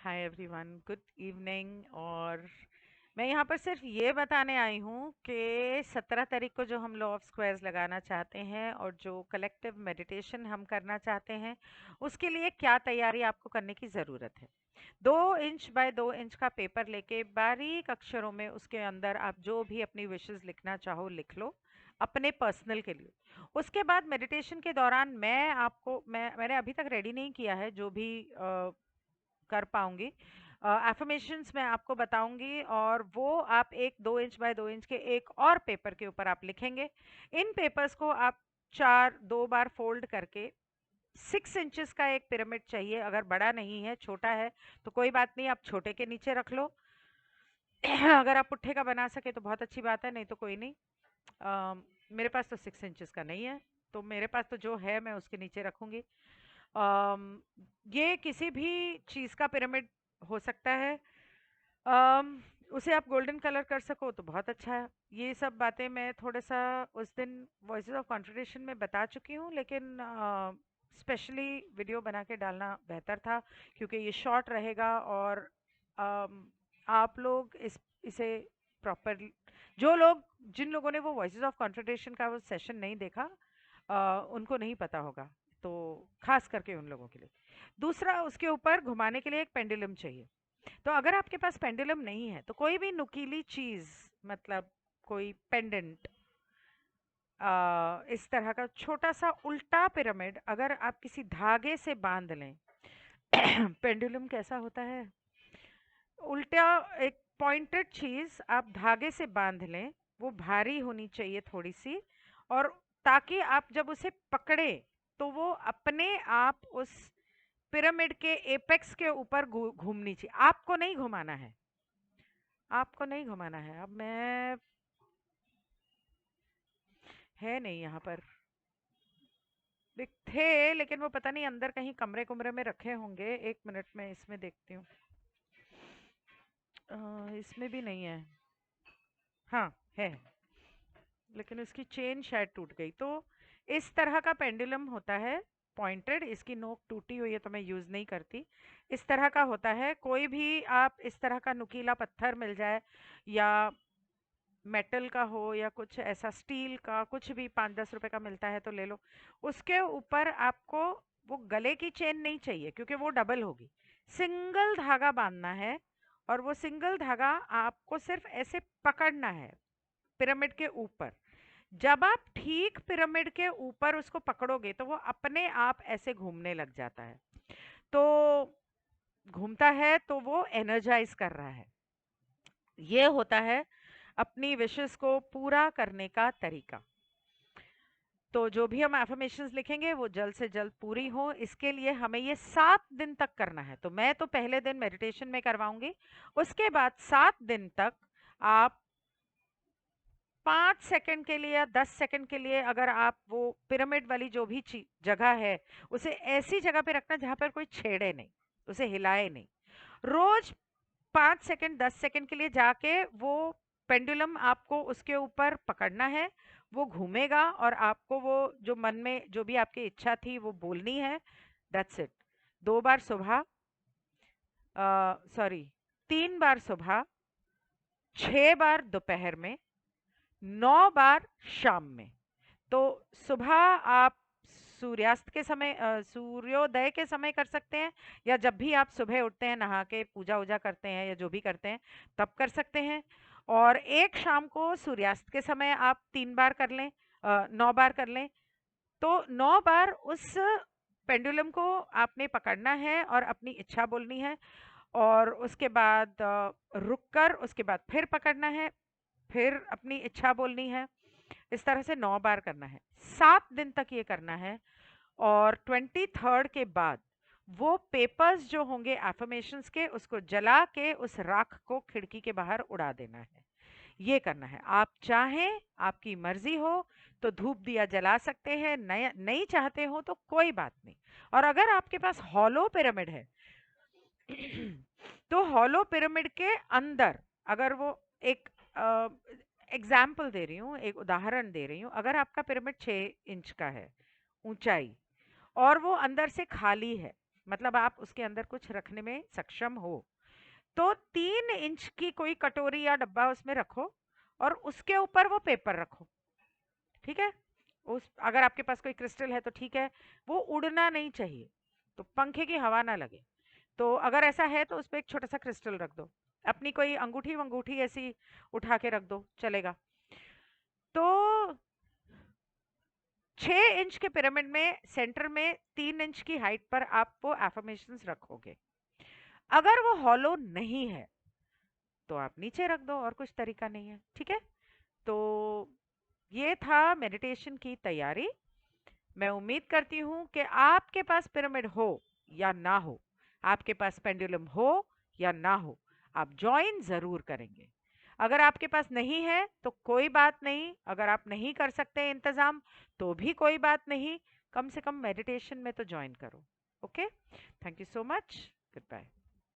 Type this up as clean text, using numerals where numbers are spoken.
Hi everyone, good evening. और मैं यहाँ पर सिर्फ ये बताने आई हूँ कि 17 तारीख को जो हम लॉ ऑफ स्क्वायर्स लगाना चाहते हैं और जो कलेक्टिव मेडिटेशन हम करना चाहते हैं, उसके लिए क्या तैयारी आपको करने की ज़रूरत है। 2 इंच बाय 2 इंच का पेपर लेके बारीक अक्षरों में उसके अंदर आप जो भी अपनी विशेस लिखना चाहो लिख लो, अपने पर्सनल के लिए। उसके बाद मेडिटेशन के दौरान मैंने अभी तक रेडी नहीं किया है, जो भी कर पाऊंगी एफर्मेशंस मैं आपको बताऊंगी, और वो आप 1 2 इंच बाय 2 इंच के एक और पेपर के ऊपर आप लिखेंगे। इन पेपर्स को आप 2 बार फोल्ड करके 6 इंचेस का एक पिरामिड चाहिए। अगर बड़ा नहीं है, छोटा है, तो कोई बात नहीं, आप छोटे के नीचे रख लो। अगर आप पुट्ठे का बना सके तो बहुत अच्छी बात है, नहीं तो कोई नहीं। मेरे पास तो 6 इंचेस का नहीं है, तो मेरे पास तो जो है मैं उसके नीचे रखूंगी। अम, ये किसी भी चीज़ का पिरामिड हो सकता है। अम, उसे आप गोल्डन कलर कर सको तो बहुत अच्छा है। ये सब बातें मैं थोड़ा सा उस दिन वॉइसेस ऑफ कॉन्ट्रडिक्शन में बता चुकी हूँ, लेकिन स्पेशली वीडियो बना के डालना बेहतर था, क्योंकि ये शॉर्ट रहेगा। और अम, आप लोग इसे प्रॉपर, जो लोग जिन लोगों ने वो वॉइसेस ऑफ कॉन्ट्रडिक्शन का वो सेशन नहीं देखा, उनको नहीं पता होगा, तो खास करके उन लोगों के लिए। दूसरा, उसके ऊपर घुमाने के लिए एक पेंडुलम चाहिए। तो अगर आपके पास पेंडुलम नहीं है तो कोई भी नुकीली चीज, मतलब कोई पेंडेंट, इस तरह का छोटा सा उल्टा पिरामिड अगर आप किसी धागे से बांध लें। पेंडुलम कैसा होता है? उल्टा, एक पॉइंटेड चीज आप धागे से बांध लें, वो भारी होनी चाहिए थोड़ी सी, और ताकि आप जब उसे पकड़े तो वो अपने आप उस पिरामिड के एपेक्स के ऊपर घूमनी चाहिए। आपको नहीं घुमाना है, आपको नहीं घुमाना है। अब मैं, है नहीं यहाँ पर, थे लेकिन वो पता नहीं अंदर कहीं कमरे कुमरे में रखे होंगे। 1 मिनट में इसमें देखती हूँ। इसमें भी नहीं है। हाँ, है, लेकिन उसकी चेन शायद टूट गई। तो इस तरह का पेंडुलम होता है, पॉइंटेड। इसकी नोक टूटी हुई है तो मैं यूज़ नहीं करती। इस तरह का होता है। कोई भी आप इस तरह का नुकीला पत्थर मिल जाए, या मेटल का हो, या कुछ ऐसा स्टील का, कुछ भी 5-10 रुपए का मिलता है तो ले लो। उसके ऊपर आपको वो गले की चेन नहीं चाहिए, क्योंकि वो डबल होगी। सिंगल धागा बांधना है, और वो सिंगल धागा आपको सिर्फ ऐसे पकड़ना है पिरामिड के ऊपर। जब आप ठीक पिरामिड के ऊपर उसको पकड़ोगे तो वो अपने आप ऐसे घूमने लग जाता है। तो घूमता है तो वो एनर्जाइज कर रहा है। ये होता है अपनी विशेस को पूरा करने का तरीका। तो जो भी हम एफर्मेशंस लिखेंगे वो जल्द से जल्द पूरी हो, इसके लिए हमें ये 7 दिन तक करना है। तो मैं तो पहले दिन मेडिटेशन में करवाऊंगी। उसके बाद 7 दिन तक आप 5 सेकंड के लिए या 10 सेकंड के लिए, अगर आप वो पिरामिड वाली जो भी जगह है, उसे ऐसी जगह पे रखना जहां पर कोई छेड़े नहीं, उसे हिलाए नहीं। रोज 5 सेकंड 10 सेकंड के लिए जाके वो पेंडुलम आपको उसके ऊपर पकड़ना है। वो घूमेगा और आपको वो जो मन में जो भी आपकी इच्छा थी वो बोलनी है। That's it. 2 बार सुबह, सॉरी, 3 बार सुबह, 6 बार दोपहर में, 9 बार शाम में। तो सुबह आप सूर्यास्त के समय, सूर्योदय के समय कर सकते हैं, या जब भी आप सुबह उठते हैं नहा के पूजा वूजा करते हैं या जो भी करते हैं तब कर सकते हैं। और एक शाम को सूर्यास्त के समय आप 3 बार कर लें, 9 बार कर लें। तो 9 बार उस पेंडुलम को आपने पकड़ना है और अपनी इच्छा बोलनी है। और उसके बाद रुक कर उसके बाद फिर पकड़ना है, फिर अपनी इच्छा बोलनी है। इस तरह से 9 बार करना है, 7 दिन तक ये करना है। और 23rd के बाद वो पेपर्स जो होंगे एफर्मेशंस के, उसको जला के उस राख को खिड़की के बाहर उड़ा देना है। ये करना है। आप चाहें, आपकी मर्जी हो तो धूप दिया जला सकते हैं, नहीं नहीं चाहते हो तो कोई बात नहीं। और अगर आपके पास हॉलो पिरामिड है, तो हॉलो पिरामिड के अंदर, अगर वो एक एग्जाम्पल दे रही हूँ, एक उदाहरण दे रही हूँ, अगर आपका पिरामिड 6 इंच का है ऊंचाई, और वो अंदर से खाली है, मतलब आप उसके अंदर कुछ रखने में सक्षम हो, तो 3 इंच की कोई कटोरी या डब्बा उसमें रखो और उसके ऊपर वो पेपर रखो। ठीक है? उस अगर आपके पास कोई क्रिस्टल है तो ठीक है, वो उड़ना नहीं चाहिए, तो पंखे की हवा ना लगे। तो अगर ऐसा है तो उसपे एक छोटा सा क्रिस्टल रख दो, अपनी कोई अंगूठी वंगूठी ऐसी उठा के रख दो, चलेगा। तो 6 इंच के पिरामिड में सेंटर में 3 इंच की हाइट पर आप वो एफर्मेशंस रखोगे। अगर वो हॉलो नहीं है तो आप नीचे रख दो, और कुछ तरीका नहीं है। ठीक है? तो ये था मेडिटेशन की तैयारी। मैं उम्मीद करती हूँ कि आपके पास पिरामिड हो या ना हो, आपके पास पेंडुलम हो या ना हो, आप ज्वाइन ज़रूर करेंगे। अगर आपके पास नहीं है तो कोई बात नहीं, अगर आप नहीं कर सकते इंतज़ाम तो भी कोई बात नहीं, कम से कम मेडिटेशन में तो ज्वाइन करो। Okay, thank you so much, good bye.